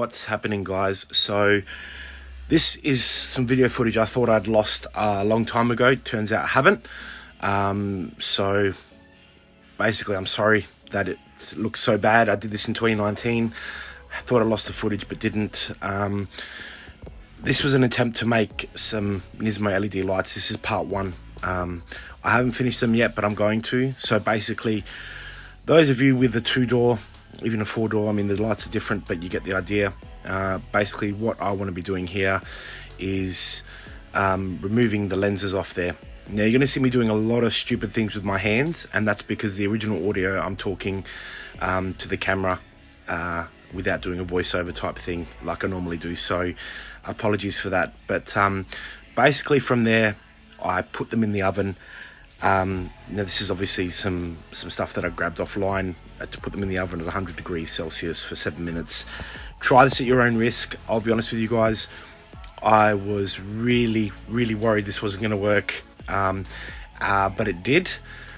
What's happening, guys? So this is some video footage I thought I'd lost a long time ago. Turns out I haven't. So basically I'm sorry that it looks so bad. I did this in 2019. I thought I lost the footage but didn't. This was an attempt to make some Nismo LED lights. This is part one. I haven't finished them yet, but I'm going to. So basically, those of you with the 2-door, even a 4-door, I mean, the lights are different, but you get the idea. Basically, what I want to be doing here is removing the lenses off there. Now, you're going to see me doing a lot of stupid things with my hands, and that's because the original audio, I'm talking to the camera without doing a voiceover type thing like I normally do. So apologies for that. But basically from there, I put them in the oven. Now this is obviously some stuff that I grabbed offline to put them in the oven at 100 degrees Celsius for 7 minutes. Try this at your own risk. I'll be honest with you guys, I was really worried this wasn't going to work, but it did,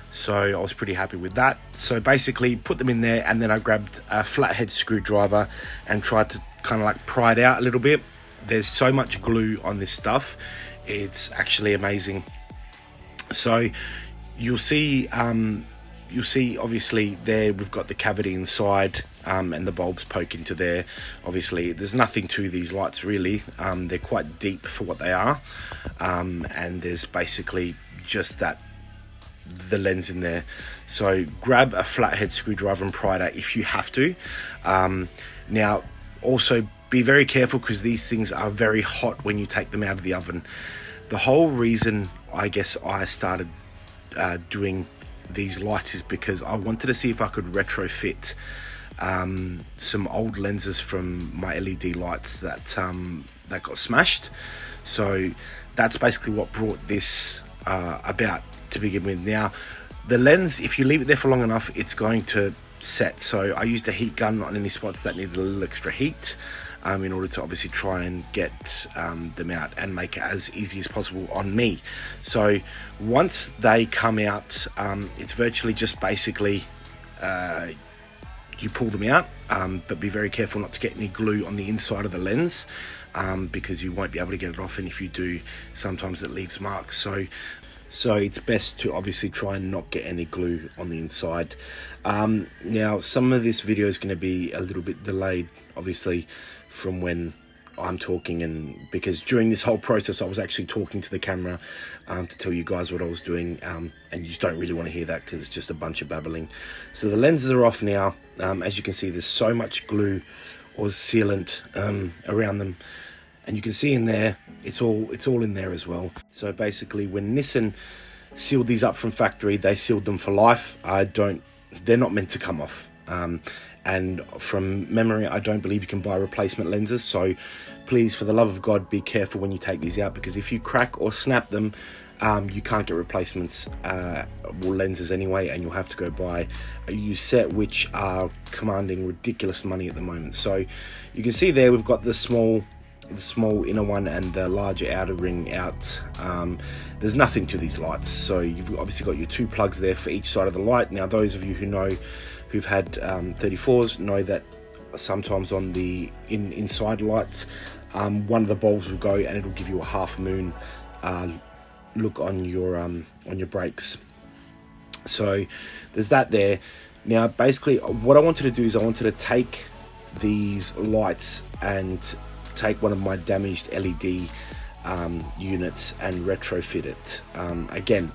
so I was pretty happy with that. So basically put them in there, and then I grabbed a flathead screwdriver and tried to kind of like pry it out a little bit. There's so much glue on this stuff, it's actually amazing. So you'll see obviously there we've got the cavity inside, and the bulbs poke into there. Obviously there's nothing to these lights really. They're quite deep for what they are, and there's basically just the lens in there. So grab a flathead screwdriver and pry it out if you have to. Now also be very careful, because these things are very hot when you take them out of the oven. The whole reason I guess I started doing these lights is because I wanted to see if I could retrofit some old lenses from my LED lights that got smashed. So that's basically what brought this about to begin with. Now the lens, if you leave it there for long enough, it's going to set. So I used a heat gun on any spots that needed a little extra heat, in order to obviously try and get them out and make it as easy as possible on me. So once they come out, it's virtually just basically you pull them out, but be very careful not to get any glue on the inside of the lens, because you won't be able to get it off, and if you do, sometimes it leaves marks. So it's best to obviously try and not get any glue on the inside. Now some of this video is going to be a little bit delayed, obviously, from when I'm talking, and because during this whole process I was actually talking to the camera to tell you guys what I was doing, and you just don't really want to hear that because it's just a bunch of babbling. So the lenses are off now. As you can see, there's so much glue or sealant around them, and you can see in there it's all in there as well. So basically when Nissan sealed these up from factory, they sealed them for life. They're not meant to come off. And from memory, I don't believe you can buy replacement lenses. So please, for the love of God, be careful when you take these out, because if you crack or snap them, you can't get replacements or lenses anyway, and you'll have to go buy a used set, which are commanding ridiculous money at the moment. So you can see there we've got the small inner one and the larger outer ring out. There's nothing to these lights, so you've obviously got your 2 plugs there for each side of the light. Now those of you who've had 34s know that sometimes on the inside lights, one of the bulbs will go and it'll give you a half moon look on your brakes. So there's that there. Now basically what I wanted to do is I wanted to take these lights and take one of my damaged LED units and retrofit it. Again,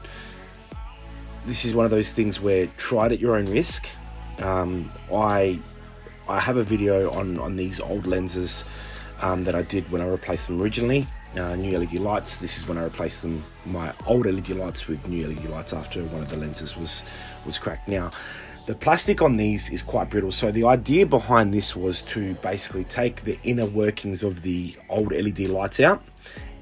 this is one of those things where try it at your own risk. I have a video on these old lenses that I did when I replaced them originally, new LED lights. This is when I replaced my old LED lights with new LED lights after one of the lenses was cracked. Now the plastic on these is quite brittle, so the idea behind this was to basically take the inner workings of the old LED lights out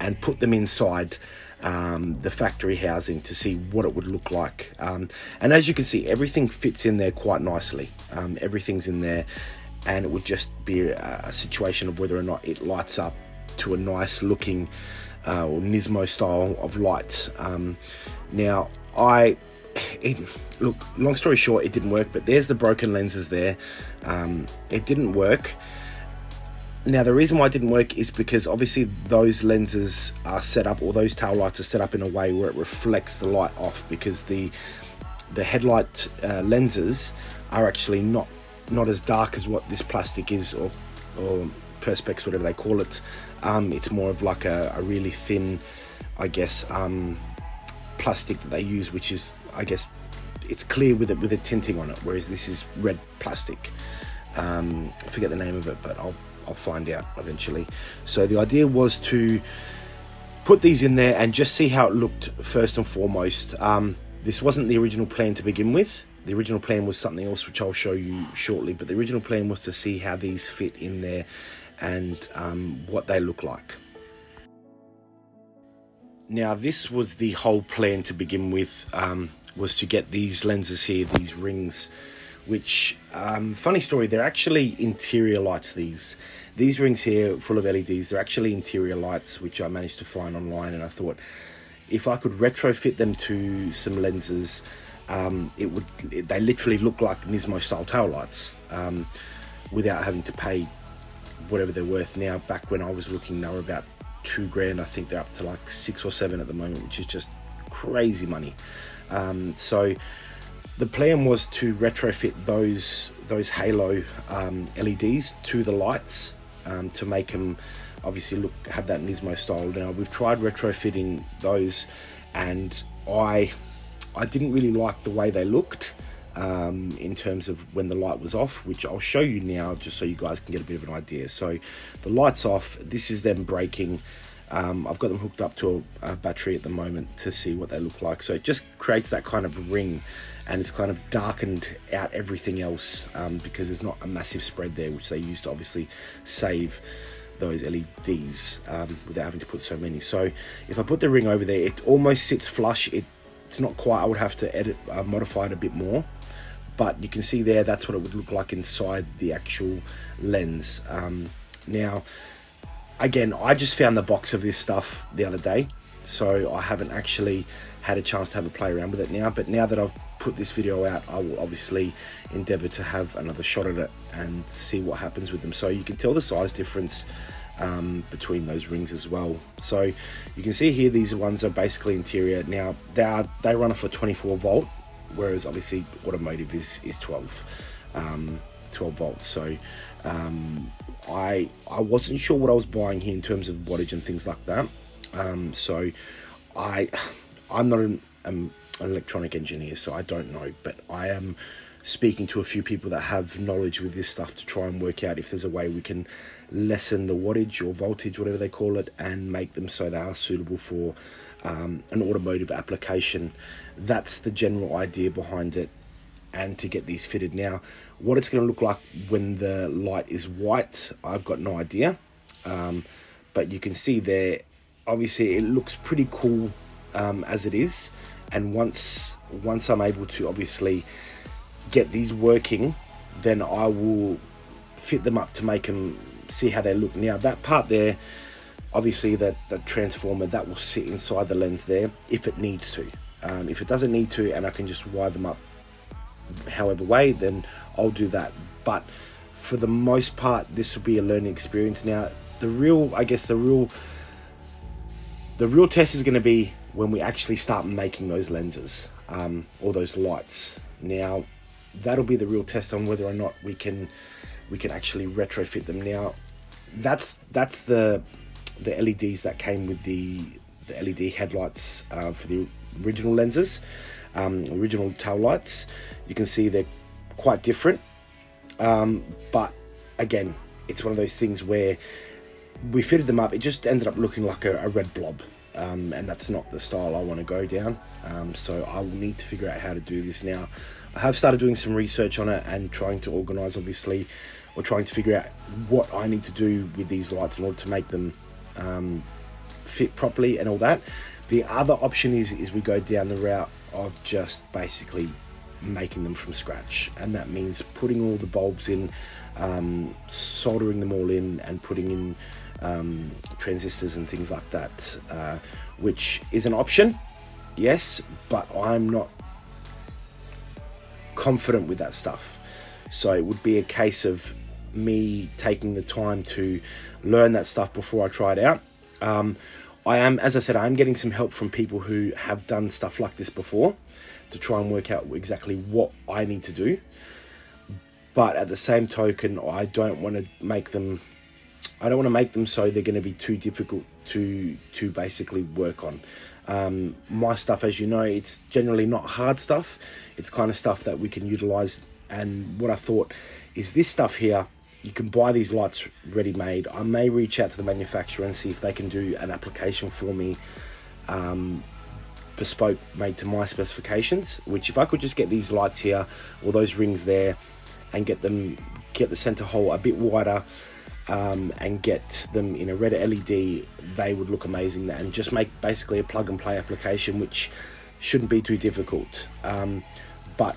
and put them inside the factory housing to see what it would look like. And as you can see, everything fits in there quite nicely. Everything's in there, and it would just be a situation of whether or not it lights up to a nice looking or Nismo style of lights. Now look, long story short, it didn't work, but there's the broken lenses there. It didn't work. Now, the reason why it didn't work is because obviously those lenses are set up, or those tail lights are set up in a way where it reflects the light off, because the headlight lenses are actually not as dark as what this plastic is, or perspex, whatever they call it. It's more of like a really thin, I guess, plastic that they use, which is, I guess, it's clear with a tinting on it, whereas this is red plastic. I forget the name of it, but I'll find out eventually. So the idea was to put these in there and just see how it looked first and foremost. This wasn't the original plan to begin with. The original plan was something else, which I'll show you shortly, but the original plan was to see how these fit in there and what they look like. Now, this was the whole plan to begin with, was to get these lenses here, these rings, which, funny story, they're actually interior lights. These rings here full of LEDs, they're actually interior lights, which I managed to find online, and I thought if I could retrofit them to some lenses, they literally look like Nismo style tail lights, without having to pay whatever they're worth now. Back when I was looking, they were about $2,000. I think they're up to like 6 or 7 at the moment, which is just crazy money. So the plan was to retrofit those halo LEDs to the lights, to make them obviously have that Nismo style. Now, we've tried retrofitting those, and I didn't really like the way they looked, in terms of when the light was off, which I'll show you now just so you guys can get a bit of an idea. So the light's off, this is them breaking. I've got them hooked up to a battery at the moment to see what they look like. So it just creates that kind of ring, and it's kind of darkened out everything else, because there's not a massive spread there, which they use to obviously save those LEDs without having to put so many. So if I put the ring over there, it almost sits flush. It's not quite, I would have to modify it a bit more, but you can see there, that's what it would look like inside the actual lens. Now, again, I just found the box of this stuff the other day, so I haven't actually had a chance to have a play around with it now, but now that I've put this video out, I will obviously endeavor to have another shot at it and see what happens with them. So you can tell the size difference between those rings as well. So you can see here, these ones are basically interior. Now they run off a 24 volt, whereas obviously automotive is 12 volts. So I wasn't sure what I was buying here in terms of wattage and things like that. So I'm not an electronic engineer, so I don't know, but I am speaking to a few people that have knowledge with this stuff to try and work out if there's a way we can lessen the wattage or voltage, whatever they call it, and make them so they are suitable for an automotive application. That's the general idea behind it, and to get these fitted. Now, what it's going to look like when the light is white, I've got no idea, but you can see there, obviously it looks pretty cool as it is, and once I'm able to obviously get these working, then I will fit them up to make them see how they look. Now, that part there, obviously the transformer, that will sit inside the lens there if it needs to. If it doesn't need to, and I can just wire them up however way, then I'll do that. But for the most part, this will be a learning experience. Now, the real test is going to be when we actually start making those lenses, or those lights. Now, that'll be the real test on whether or not we can actually retrofit them. Now, that's the LEDs that came with the LED headlights for the original lenses, original tail lights. You can see they're quite different, but again, it's one of those things where we fitted them up, it just ended up looking like a red blob, and that's not the style I want to go down. So I will need to figure out how to do this. Now, I have started doing some research on it and trying to organize, obviously, or trying to figure out what I need to do with these lights in order to make them fit properly and all that. The other option is we go down the route of just basically making them from scratch, and that means putting all the bulbs in, soldering them all in, and putting in transistors and things like that, which is an option, yes, but I'm not confident with that stuff. So it would be a case of me taking the time to learn that stuff before I try it out. I am, as I said, I'm getting some help from people who have done stuff like this before to try and work out exactly what I need to do. But at the same token, I don't want to make them so they're going to be too difficult to basically work on. My stuff, as you know, it's generally not hard stuff. It's kind of stuff that we can utilize. And what I thought is this stuff here, you can buy these lights ready-made. I may reach out to the manufacturer and see if they can do an application for me, bespoke, made to my specifications, which if I could just get these lights here, or those rings there, and get the center hole a bit wider, and get them in a red LED, they would look amazing. And just make basically a plug and play application, which shouldn't be too difficult. But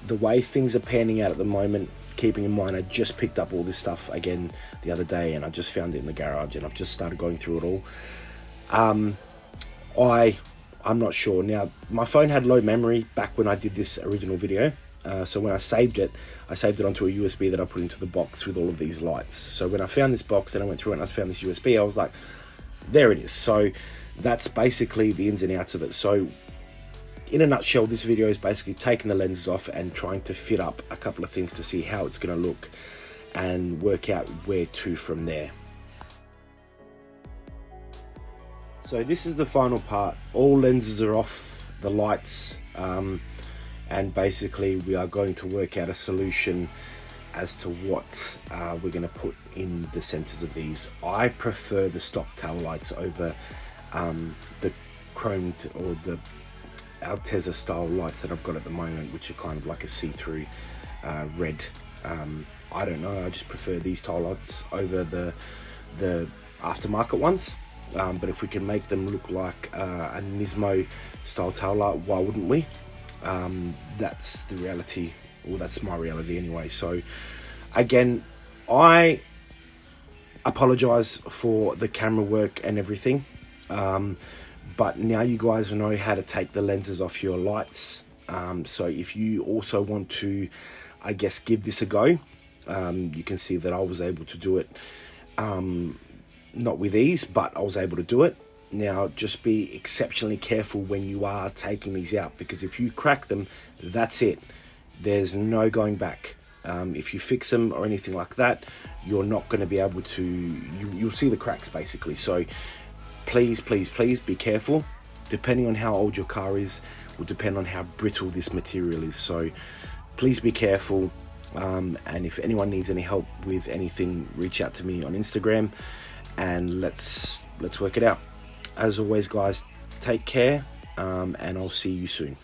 the way things are panning out at the moment, keeping in mind I just picked up all this stuff again the other day, and I just found it in the garage, and I've just started going through it all. I'm not sure. Now, my phone had low memory back when I did this original video. So when I saved it onto a USB that I put into the box with all of these lights. So when I found this box and I went through it and I found this USB, I was like, there it is. So that's basically the ins and outs of it. So in a nutshell, this video is basically taking the lenses off and trying to fit up a couple of things to see how it's going to look and work out where to from there. So this is the final part. All lenses are off, the lights, and basically we are going to work out a solution as to what we're going to put in the centers of these. I prefer the stock tail lights over the chromed or the Altezza style lights that I've got at the moment, which are kind of like a see-through red. I don't know, I just prefer these style lights over the aftermarket ones. But if we can make them look like a Nismo style tail light, why wouldn't we? That's the reality, or that's my reality anyway. So again, I apologize for the camera work and everything, but now you guys know how to take the lenses off your lights. So if you also want to, I guess, give this a go, you can see that I was able to do it, not with ease, but I was able to do it. Now, just be exceptionally careful when you are taking these out, because if you crack them, that's it. There's no going back. If you fix them or anything like that, you're not going to be able to, you'll see the cracks basically. So please, please, please be careful. Depending on how old your car is, will depend on how brittle this material is. So please be careful. And if anyone needs any help with anything, reach out to me on Instagram, and let's work it out. As always, guys, take care, and I'll see you soon.